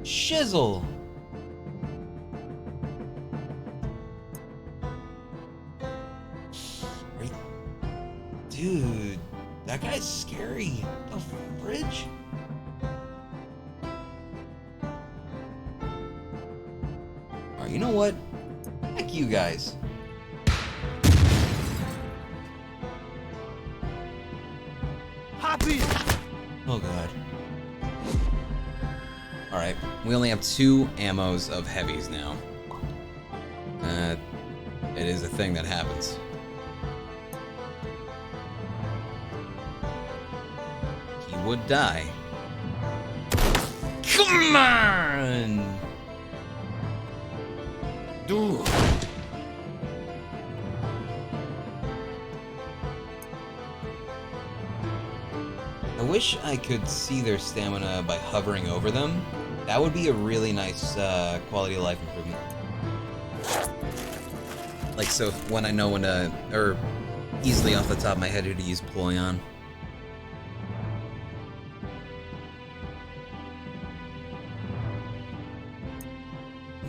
Shizzle! Dude, that guy's scary. The fridge? Alright, you know what? Heck you guys. Happy! Oh god. Alright, we only have 2 ammos of heavies now. It is a thing that happens. He would die. Come on! Dude. I wish I could see their stamina by hovering over them. That would be a really nice quality of life improvement. Like, so when I know when to, or easily off the top of my head who to use ploy on.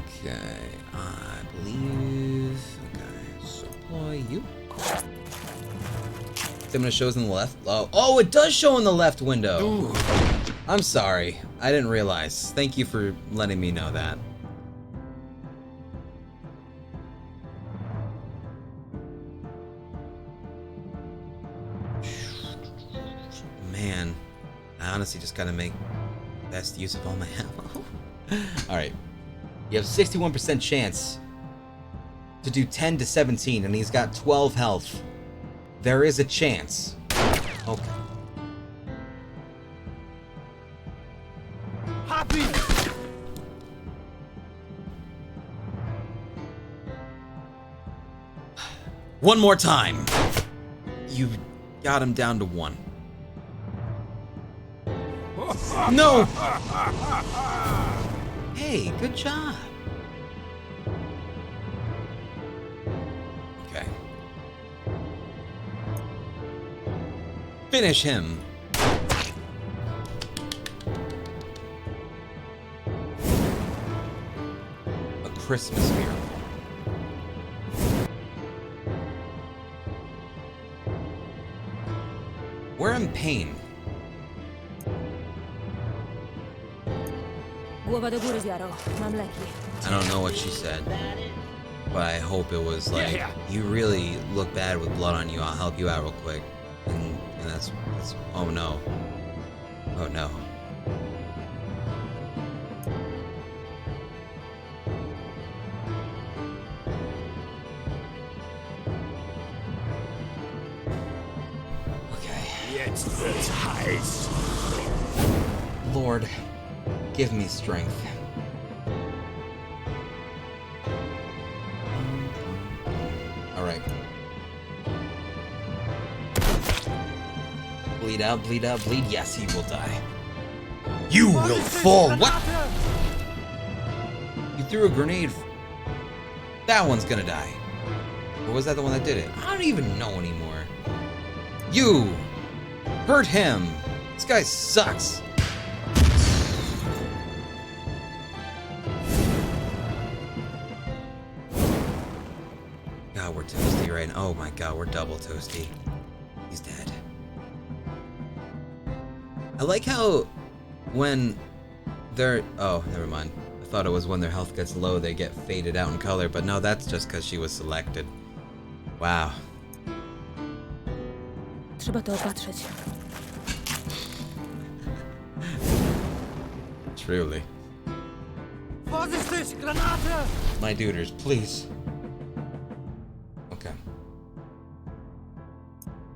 Okay, I believe, okay, so ploy you. Stamina shows in the left. Oh, it does show in the left window. Ooh. I'm sorry. I didn't realize. Thank you for letting me know that. Man, I honestly just gotta make best use of all my ammo. Alright. You have 61% chance to do 10 to 17, and he's got 12 health. There is a chance. Okay. Happy! One more time. You got him down to 1. No! Hey, good job. Okay. Finish him. A Christmas miracle. We're in pain. I don't know what she said, but I hope it was like, you really look bad with blood on you, I'll help you out real quick. And that's, oh no. Oh no. Okay. It's the ties. Lord, give me strength. Alright. Bleed out, bleed out, bleed. Yes, he will die. You will fall. What? You threw a grenade. That one's gonna die. Or was that the one that did it? I don't even know anymore. You hurt him. This guy sucks. God, we're toasty right now. Oh my god, we're double toasty. He's dead. I like how when they're... Oh, never mind. I thought it was when their health gets low, they get faded out in color, but no, that's just because she was selected. Wow. Trzeba to opatrzeć. Truly. Vorsichtig, Granate! My duders, please. Okay.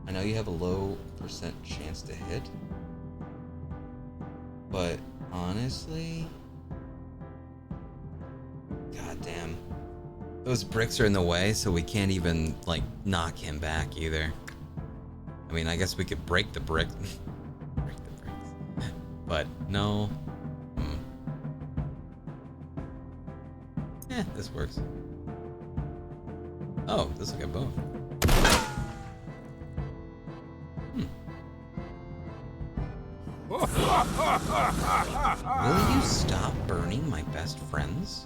I know you have a low percent chance to hit, but honestly, god damn, those bricks are in the way, so we can't even like knock him back either. I mean, I guess we could break the brick, break the bricks, but no. Yeah, this works. Oh, this will get both. Will you stop burning my best friends?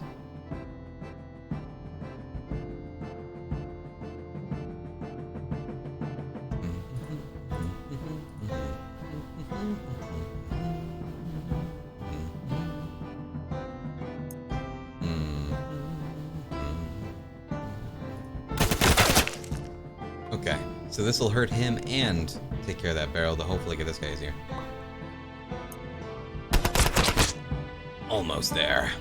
Okay, so this will hurt him and take care of that barrel to hopefully get this guy easier. Almost there.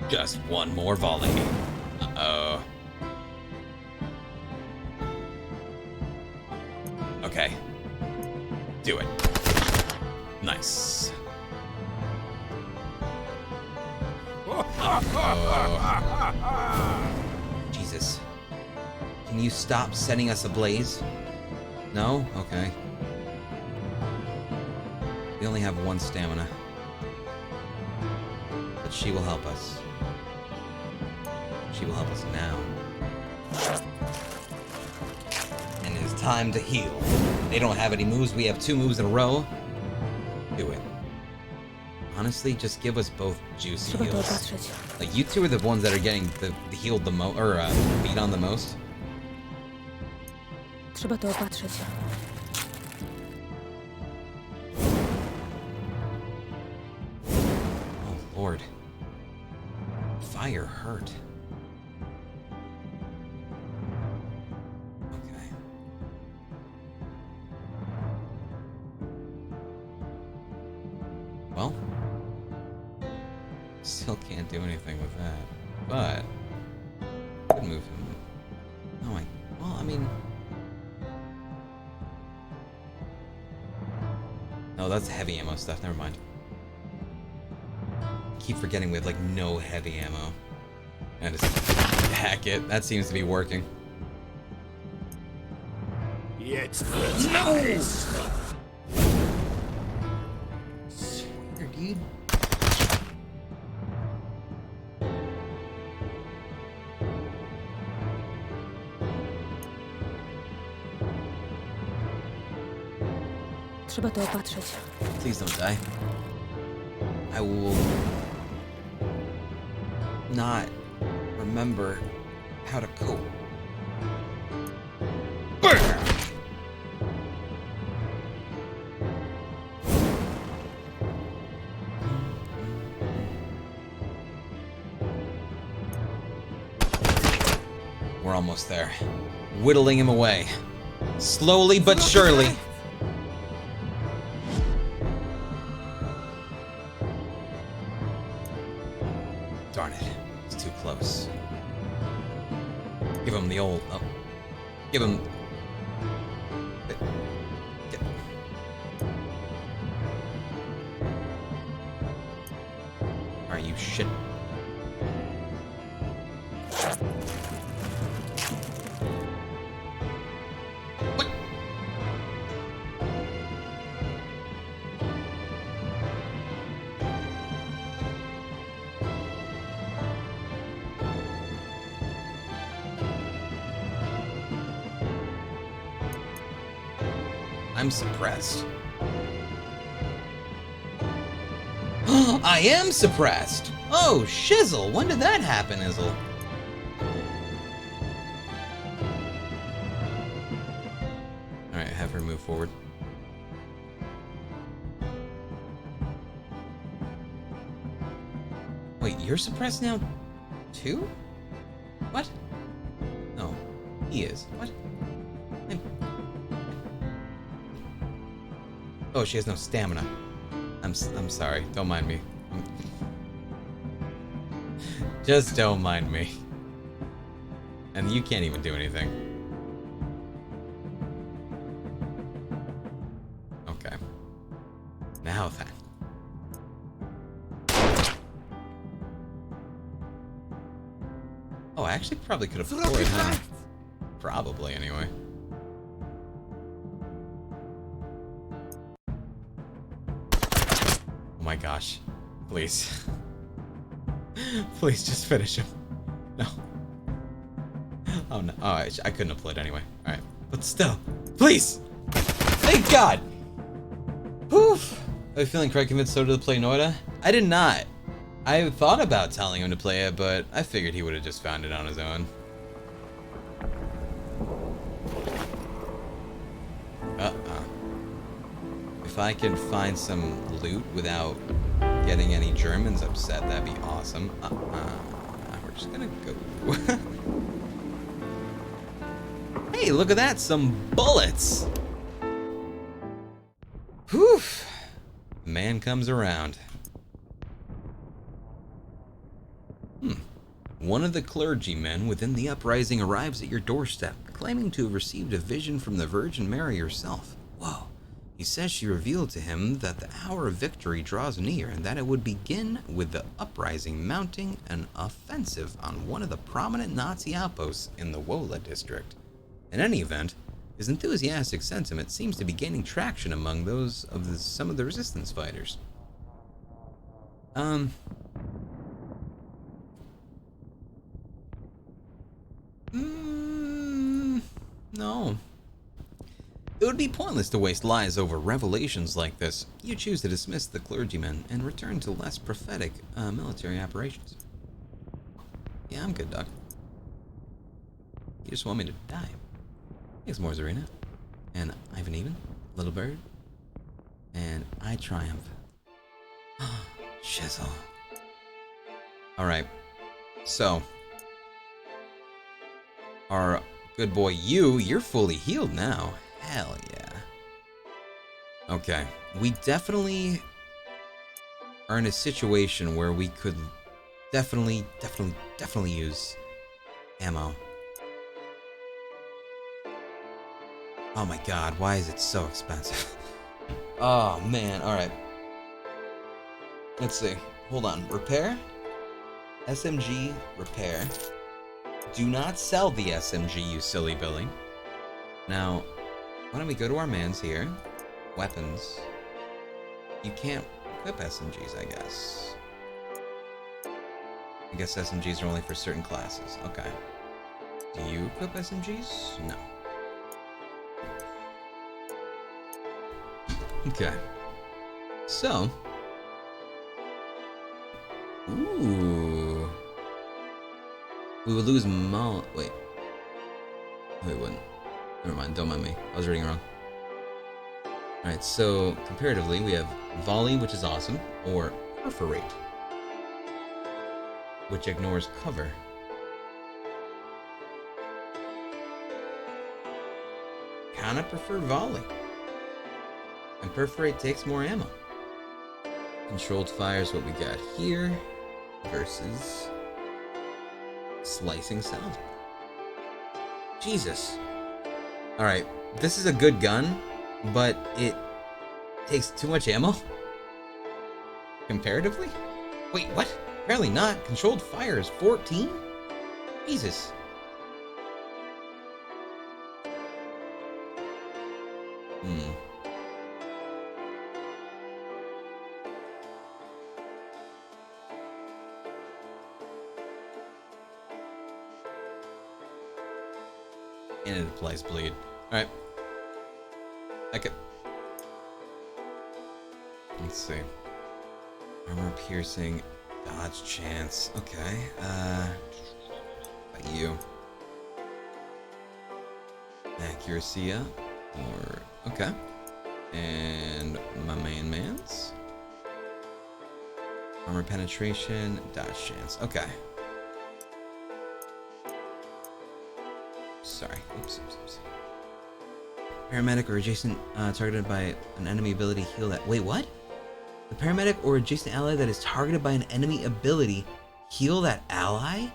Just one more volley. Uh-oh. Okay. Do it. Nice. Jesus. Can you stop setting us ablaze? No? Okay. We only have one stamina. But she will help us. She will help us now. And it is time to heal. They don't have any moves. We have 2 moves in a row. Do it. Honestly, just give us both juicy heals. Like, you two are the ones that are getting the healed the most, or beat on the most. Trzeba to opatrzyć. Oh, Lord. Fire hurt. Okay. Well, still can't do anything with that, but could move him. Oh my, well, I mean, no, that's heavy ammo stuff. Never mind. Keep forgetting we have like no heavy ammo. And just hack it. That seems to be working. Jetzt wird's heiß. Swear, dude. Trzeba to opatrzyć. Please don't die. I will not remember how to cope. Burn! We're almost there. Whittling him away. Slowly but surely. Darn it. It's too close. Give him the old... Oh. Give him... Get... Are you shit? What? I'm suppressed. I am suppressed! Oh, shizzle! When did that happen, Izzle? Alright, have her move forward. Wait, you're suppressed now, too? What? No, he is. What? Oh, she has no stamina. I'm sorry. Don't mind me. Just don't mind me. And you can't even do anything. Okay. Now then. Oh, I actually probably could have deployed him. Probably, anyway. Oh my gosh. Please. Please just finish him. No. Oh no. Oh, I couldn't have played anyway. Alright. But still. Please! Thank God! Whew. Are you feeling quite convinced Soda to play Noida? I did not. I thought about telling him to play it, but I figured he would have just found it on his own. If I can find some loot without getting any Germans upset, that'd be awesome. We're just gonna go. Hey, look at that, some bullets! Whew! Man comes around. One of the clergymen within the uprising arrives at your doorstep, claiming to have received a vision from the Virgin Mary herself. Whoa. He says she revealed to him that the hour of victory draws near and that it would begin with the uprising mounting an offensive on one of the prominent Nazi outposts in the Wola district. In any event, his enthusiastic sentiment seems to be gaining traction among those of some of the resistance fighters. No. It would be pointless to waste lies over revelations like this. You choose to dismiss the clergyman and return to less prophetic military operations. Yeah, I'm good, Doc. You just want me to die. Thanks, Morzarina. And Ivan Even, Little Bird. And I triumph. Shizzle. Alright. So. Our good boy you're fully healed now. Hell yeah. Okay. We definitely are in a situation where we could definitely use ammo. Oh my god, why is it so expensive? Oh man, alright. Let's see. Hold on. Repair? SMG repair. Do not sell the SMG, you silly Billy. Now, why don't we go to our mans here? Weapons. You can't equip SMGs, I guess. I guess SMGs are only for certain classes. Okay. Do you equip SMGs? No. Okay. So. Ooh. We would lose Wait. We wouldn't. Never mind, don't mind me. I was reading wrong. Alright, so comparatively, we have Volley, which is awesome, or Perforate, which ignores cover. Kinda prefer Volley. And Perforate takes more ammo. Controlled fire is what we got here versus Slicing Salvo. Jesus. Alright, this is a good gun, but it takes too much ammo? Comparatively? Wait, what? Apparently not. Controlled fire is 14? Jesus. And it applies bleed. Alright. Okay. Let's see. Armor piercing. Dodge chance. Okay. About you. Accuracy up. Or okay. And my man's. Armor penetration. Dodge chance. Okay. Sorry. Oops. Paramedic or adjacent targeted by an enemy ability heal that. Wait, what? The paramedic or adjacent ally that is targeted by an enemy ability heal that ally?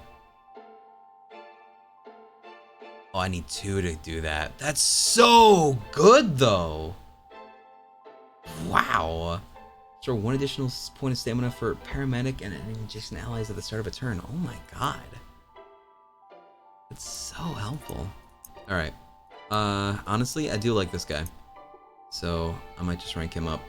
Oh, I need 2 to do that. That's so good, though. Wow. Throw 1 additional point of stamina for paramedic and adjacent allies at the start of a turn. Oh my god. It's so helpful. Alright. Honestly, I do like this guy. So, I might just rank him up.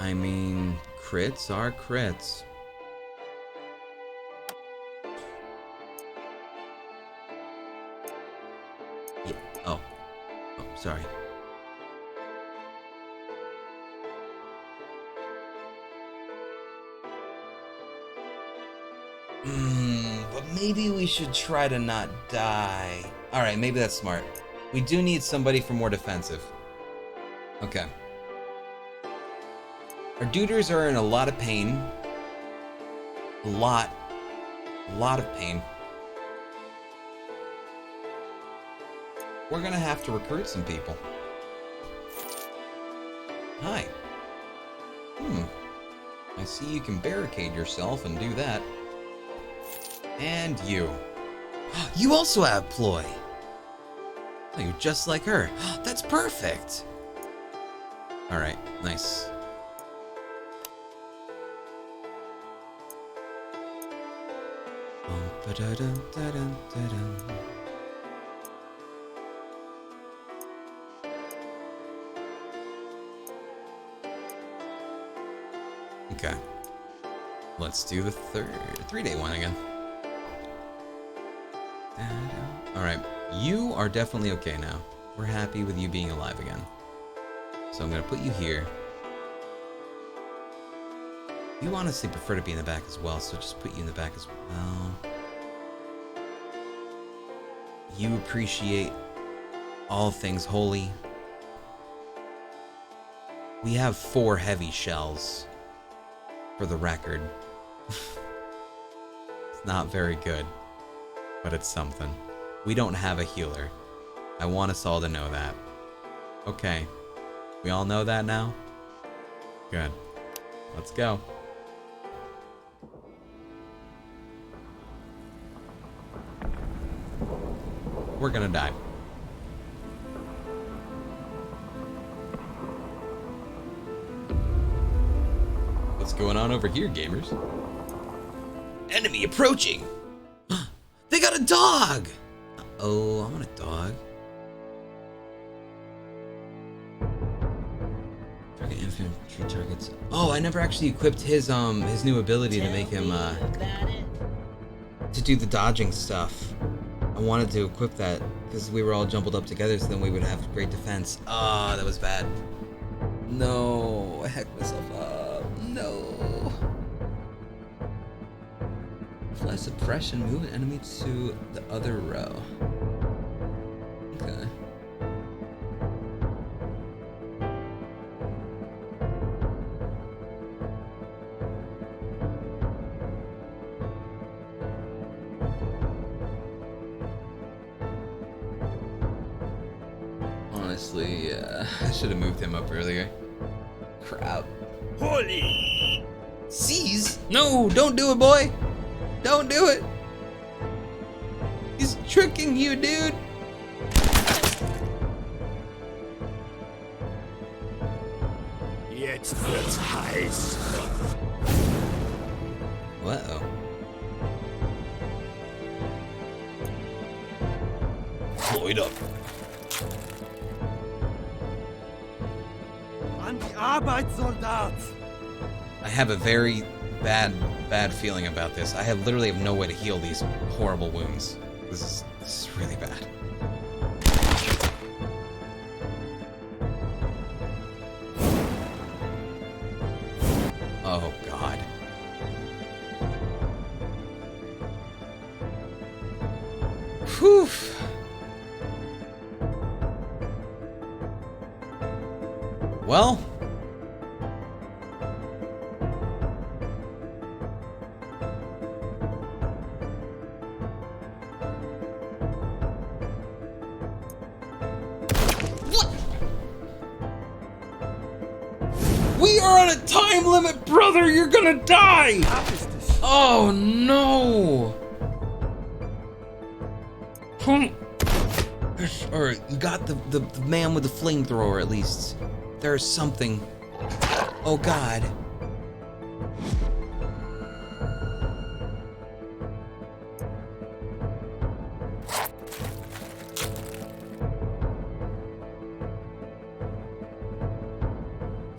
I mean, crits are crits. Yeah. Oh. Oh, sorry. But maybe we should try to not die. Alright, maybe that's smart. We do need somebody for more defensive. Okay. Our duders are in a lot of pain. A lot of pain. We're gonna have to recruit some people. Hi. I see you can barricade yourself and do that. And you. You also have ploy. Oh, you're just like her. That's perfect. Alright, nice. Okay. Let's do the 3-day one again. Alright, you are definitely okay now. We're happy with you being alive again. So I'm gonna put you here. You honestly prefer to be in the back as well, so just put you in the back as well. You appreciate all things holy. We have 4 heavy shells, for the record. It's not very good, but it's something. We don't have a healer. I want us all to know that. Okay. We all know that now? Good. Let's go. We're gonna die. What's going on over here, gamers? Enemy approaching! They got a dog! Oh, I want a dog. Target infantry targets. Oh, I never actually equipped his new ability to make him to do the dodging stuff. I wanted to equip that because we were all jumbled up together, so then we would have great defense. Ah, that was bad. No, I hacked myself up. No. Fly suppression, move an enemy to the other row. Okay. Honestly, yeah. I should have moved him up earlier. Crap. Holy! Seize? No, don't do it, boy! Don't do it! He's tricking you, dude! Jetzt wird's heiß. Uh-oh. Floyd up. An die Arbeit, Soldat! I have a very bad feeling about this. I literally have no way to heal these horrible wounds. This is really bad. Oh god. Whew. Well, we are on a time limit, brother! You're gonna die! Oh no! Or you got the man with the flamethrower at least. There's something. Oh god.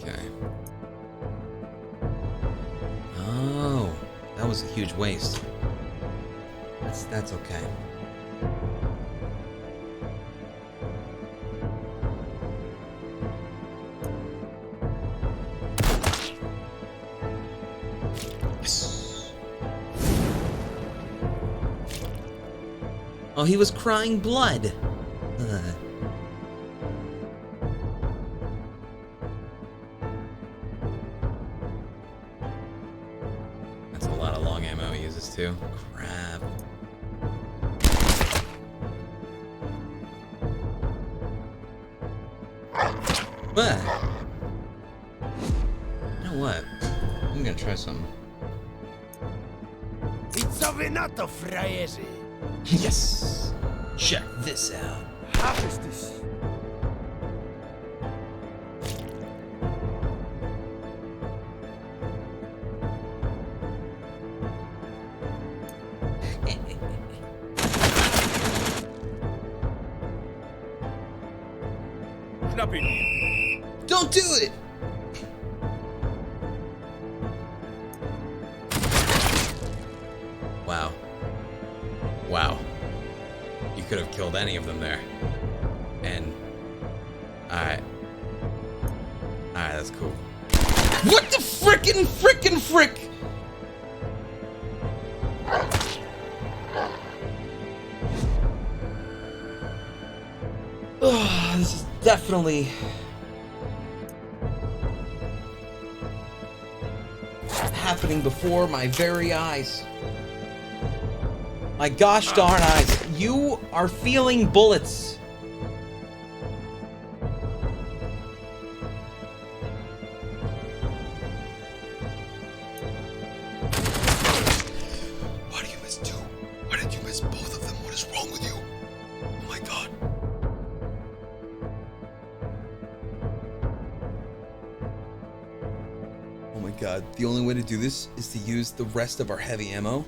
Okay. was a huge waste. That's okay. Yes. Oh, he was crying blood. That's a lot of long ammo he uses too. Crap. But you know what? I'm gonna try something. It's a venato, fraese. Yes. Check this out. Hab ist es. Schnapp ihn. Don't do it. Wow. Wow. You could have killed any of them there. And alright, that's cool. What the frickin' frick? Ugh, this is definitely happening before my very eyes. My gosh darn eyes. You are feeling bullets. Why do you miss two? Why did you miss both of them? What is wrong with you? Oh my god. Oh my god. The only way to do this is to use the rest of our heavy ammo.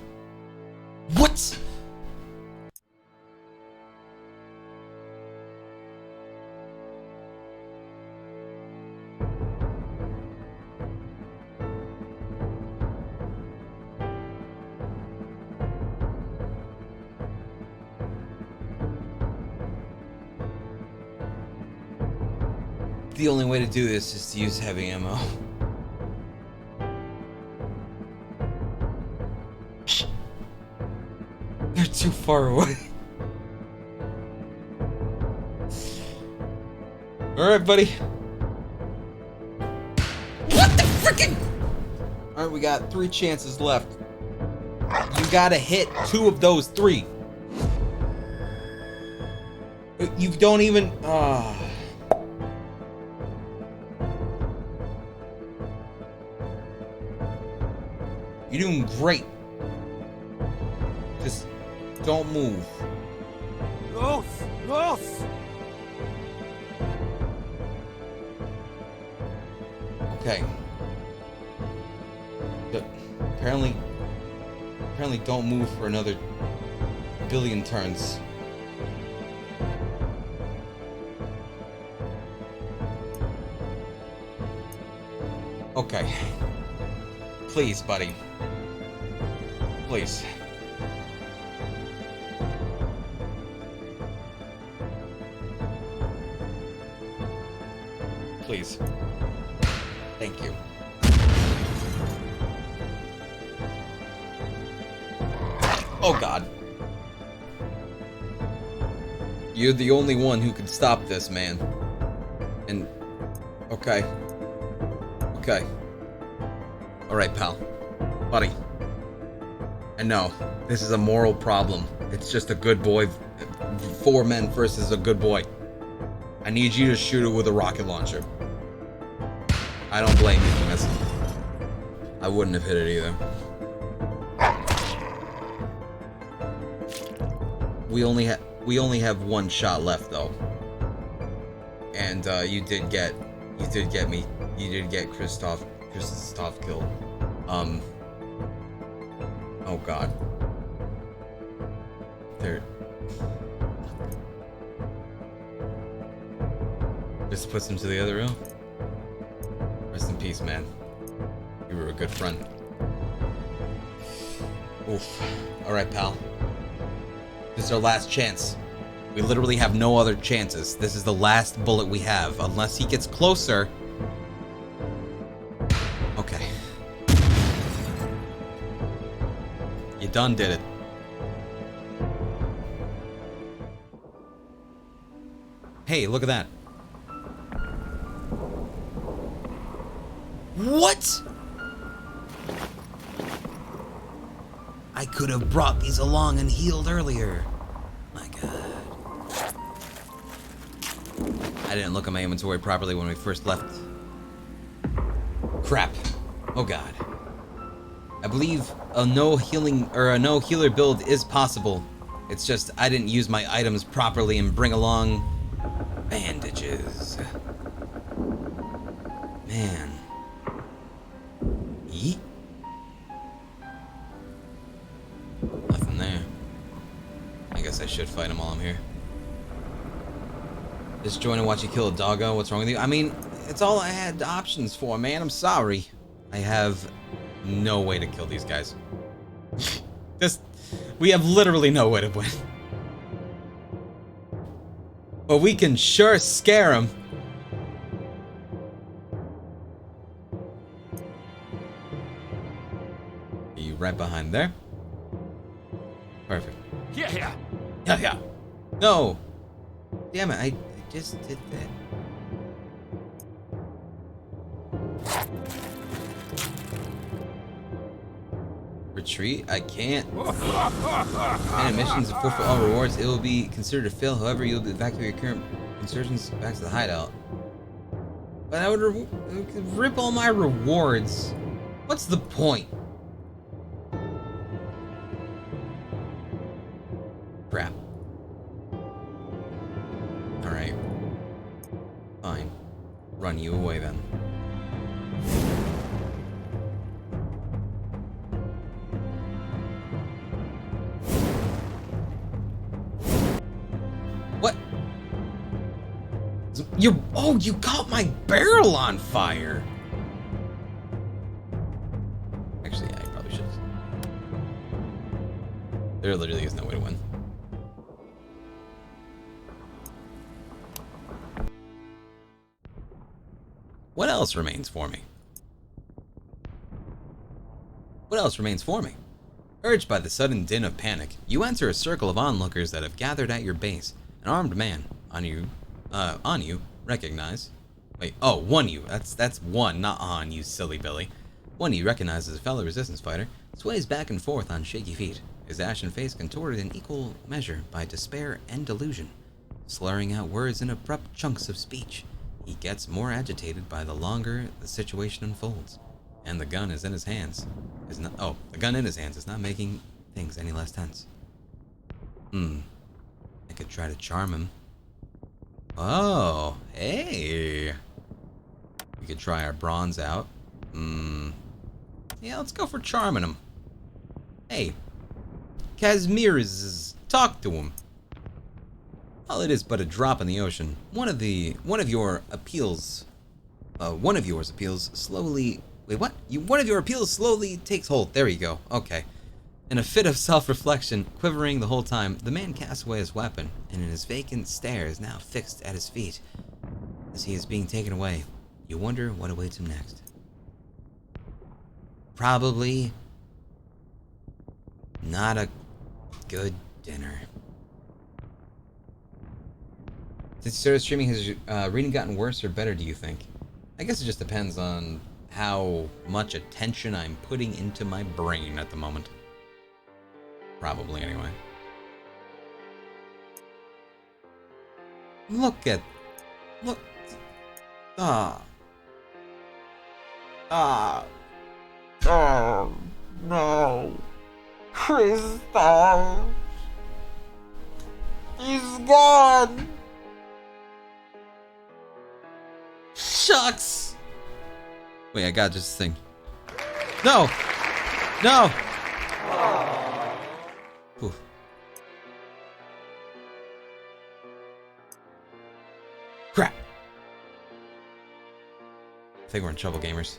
What? The only way to do this is to use heavy ammo. They're too far away. Alright, buddy. What the frickin'? Alright, we got 3 chances left. You gotta hit 2 of those 3. You don't even... You're doing great. Just don't move. Los! Los! Okay. Apparently don't move for another billion turns. Okay. Please, buddy. Please. Please. Thank you. Oh god. You're the only one who can stop this, man. And... okay. Okay. Alright, pal. Buddy. I know. This is a moral problem. It's just a good boy. 4 men versus a good boy. I need you to shoot it with a rocket launcher. I don't blame you for missing. I wouldn't have hit it either. We only have 1 shot left though. And you did get me. You did get Christoph killed. Oh god. There. Just puts him to the other room. Rest in peace, man. You were a good friend. Oof. Alright, pal. This is our last chance. We literally have no other chances. This is the last bullet we have. Unless he gets closer. Okay. You done did it. Hey, look at that. What? I could have brought these along and healed earlier. My god. I didn't look at my inventory properly when we first left. Crap. Oh god. I believe a no healing or a no healer build is possible. It's just I didn't use my items properly and bring along bandages. Man. Yeet. Nothing there. I guess I should fight him while I'm here. Just join and watch you kill a doggo. What's wrong with you? I mean, it's all I had options for, man. I'm sorry. I have no way to kill these guys. We have literally no way to win. But we can sure scare them. Are you right behind there? Perfect. Yeah. Yeah. No. Damn it, I just did that. Retreat? I can't. And missions and forfeit all rewards. It will be considered a fail. However, you'll evacuate your current insurgents back to the hideout. But I would rip all my rewards. What's the point? Crap. Alright. Fine. Run you away then. What? You caught my barrel on fire! Actually, I probably should. There literally is no way to win. What else remains for me? What else remains for me? Urged by the sudden din of panic, you enter a circle of onlookers that have gathered at your base. An armed man on you recognize. Wait, oh, one you. That's one, not on, you silly Billy. One you recognize as a fellow resistance fighter sways back and forth on shaky feet, his ashen face contorted in equal measure by despair and delusion, slurring out words in abrupt chunks of speech. He gets more agitated by the longer the situation unfolds, and the gun is in his hands. The gun in his hands is not making things any less tense. I could try to charm him. Oh, hey. We could try our bronze out. Yeah, let's go for charming him. Hey, Kazmir's, talk to him. While it is but a drop in the ocean, one of your appeals slowly. Wait, what? One of your appeals slowly takes hold. There you go. Okay. In a fit of self-reflection, quivering the whole time, the man casts away his weapon, and in his vacant stare is now fixed at his feet. As he is being taken away, you wonder what awaits him next. Probably not a good dinner. Since you started streaming, has reading gotten worse or better, do you think? I guess it just depends on how much attention I'm putting into my brain at the moment. Probably, anyway. Look. Oh, no. Crystal. He's gone. Shucks. Wait, I got just this thing. No. Whew. Crap. I think we're in trouble, gamers.